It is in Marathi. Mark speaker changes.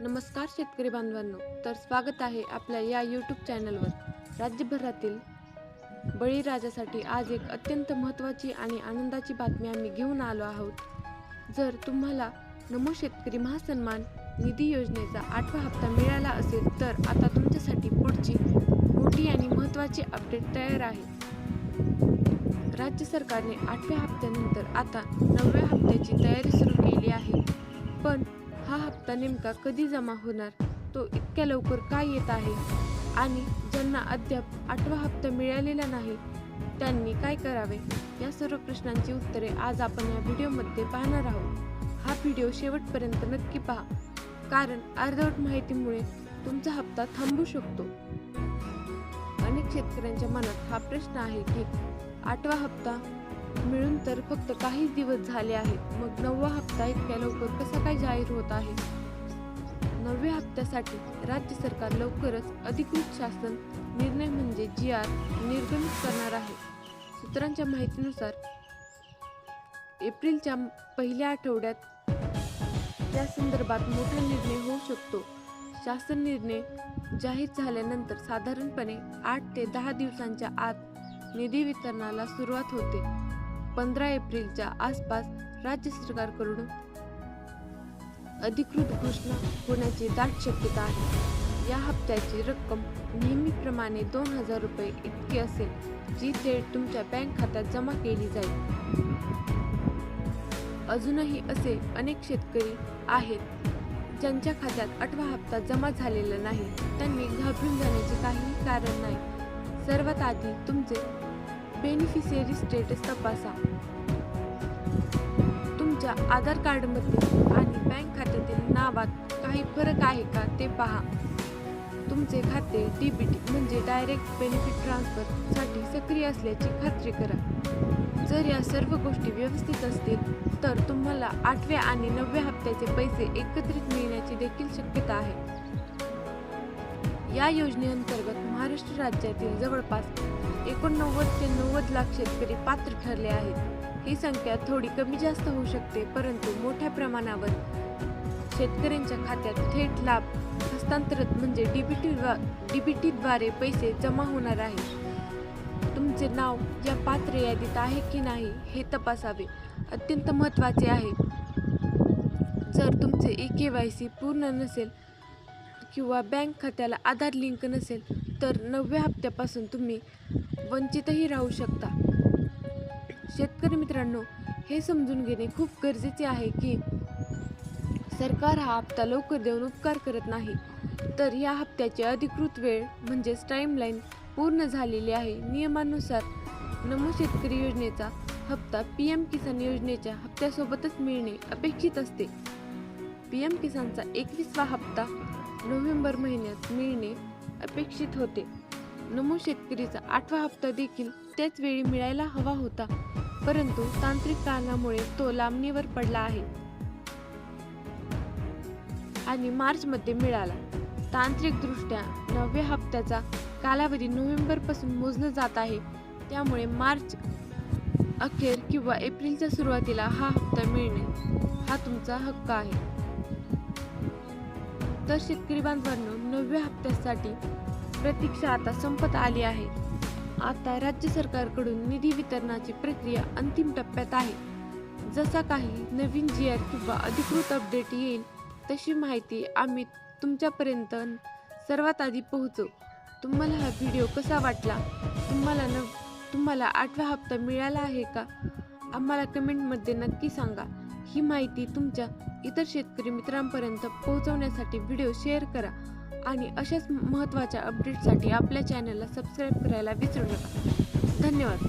Speaker 1: नमस्कार शेतकरी बांधवांनो, तर स्वागत आहे आपल्या या यूट्यूब चॅनलवर। राज्यभरातील बळीराजासाठी आज एक अत्यंत महत्त्वाची आणि आनंदाची बातमी आम्ही घेऊन आलो आहोत। जर तुम्हाला नमो शेतकरी महासन्मान निधी योजनेचा 8वा हप्ता मिळाला असेल तर आता तुमच्यासाठी पुढची मोठी आणि महत्त्वाची अपडेट तयार आहे। राज्य सरकारने 8व्या हप्त्यानंतर आता 9व्या हप्त्याची तयारी सुरू केली आहे। पण हा हप्ता नेमका कधी जमा होणार, तो इतक्या लवकर का येत आहे आणि ज्यांना अद्याप 8वा हप्ता मिळालेला नाही त्यांनी काय करावे, या सर्व प्रश्नांची उत्तरे आज आपण या व्हिडिओमध्ये पाहणार आहोत। हा व्हिडिओ शेवटपर्यंत नक्की पहा, कारण अर्धवट माहितीमुळे तुमचा हप्ता थांबू शकतो। अनेक शेतकऱ्यांच्या मनात हा प्रश्न आहे की 8वा हप्ता मिळून तर फक्त काही दिवस झाले आहेत, मग 9वा हप्ता इतक्या लवकर कसा काय जाहीर होत आहे। 9व्या हप्त्यासाठी राज्य सरकार लवकरच अधिकृत शासन निर्णय म्हणजे GR निर्गमित करणार आहे। सूत्रांच्या माहितीनुसार एप्रिलच्या पहिल्या आठवड्यात या संदर्भात मोठा निर्णय होऊ शकतो। शासन निर्णय जाहीर झाल्यानंतर साधारणपणे 8 ते 10 दिवसांच्या आत निधी वितरणाला सुरुवात होते। 15 एप्रिलच्या आसपास राज्य सरकारकडून अधिकृत घोषणा होण्याची दाट शक्यता आहे। या हप्त्याची रक्कम नेहमीप्रमाणे 2000 रुपये इतकी असेल, जी थेट तुमच्या बँक खात्यात जमा केली जाईल। अजूनही असे अनेक शेतकरी आहेत ज्यांच्या खात्यात 8वा हप्ता जमा झालेला नाही। त्यांनी घाबरून जाण्याचे काहीही कारण नाही। सर्वात आधी तुमचे बेनिफिशियरी स्टेटस तपासा। तुमच्या आधार कार्डमध्ये आणि बँक खात्यातील नावात काही फरक आहे का ते पहा। तुमचे खाते DBT म्हणजे डायरेक्ट बेनिफिट ट्रान्सफर साठी सक्रिय असल्याची खात्री करा। जर या सर्व गोष्टी व्यवस्थित असतील तर तुम्हाला 8व्या आणि 9व्या हप्त्याचे पैसे एकत्रित मिळण्याची देखील शक्यता आहे। या योजनेअंतर्गत महाराष्ट्र राज्यातील जवळपास 89 ते 90 लाख शेतकरी पात्र ठरले आहेत। ही संख्या थोडी कमी जास्त होऊ शकते, परंतु मोठ्या प्रमाणावर शेतकऱ्यांच्या खात्यात थेट लाभ हस्तांतरित म्हणजे DBT द्वारे पैसे जमा होणार आहे। तुमचे नाव या पात्र यादीत आहे की नाही हे तपासावे, अत्यंत महत्त्वाचे आहे। जर तुमचे eKYC पूर्ण नसेल किंवा बँक खात्याला आधार लिंक नसेल तर 9व्या हप्त्यापासून तुम्ही वंचितही राहू शकता। शेतकरी मित्रांनो, हे समजून घेणे खूप गरजेचे आहे की सरकार हा हप्ता लवकर देऊन उपकार करत नाही, तर या हप्त्याची अधिकृत वेळ म्हणजेच टाइमलाईन पूर्ण झालेली आहे। नियमानुसार नमो शेतकरी योजनेचा हप्ता PM किसान योजनेच्या हप्त्यासोबतच मिळणे अपेक्षित असते। PM किसानचा 21वा हप्ता नोव्हेंबर महिन्यात मिळणे अपेक्षित होते। नमो शेतकरीचा 8वा हप्ता देखील त्याच वेळी मिळायला हवा होता, परंतु तांत्रिक कारणामुळे तो लांबणीवर पडला आहे आणि मार्चमध्ये मिळाला। तांत्रिकदृष्ट्या 9व्या हप्त्याचा कालावधी नोव्हेंबर पासून मोजला जात आहे, त्यामुळे मार्च अखेर किंवा एप्रिलच्या सुरुवातीला हा हप्ता मिळणे हा तुमचा हक्क आहे। तर शेतकरी बांधवांनो, 9व्या हप्त्यासाठी प्रतीक्षा आता संपत आली आहे। आता राज्य सरकारकडून निधी वितरणाची प्रक्रिया अंतिम टप्प्यात आहे। जसा काही नवीन GR किंवा अधिकृत अपडेट येईल तशी माहिती आम्ही तुमच्यापर्यंत सर्वात आधी पोहोचवू। तुम्हाला हा व्हिडिओ कसा वाटला, तुम्हाला 8वा हप्ता मिळाला आहे का, आम्हाला कमेंटमध्ये नक्की सांगा। ही माहिती तुमच्या इतर शेतकरी मित्रांपर्यंत पोहोचवण्यासाठी व्हिडिओ शेअर करा आणि अशाच महत्त्वाच्या अपडेटसाठी आपल्या चॅनलला सबस्क्राईब करायला विसरू नका। धन्यवाद।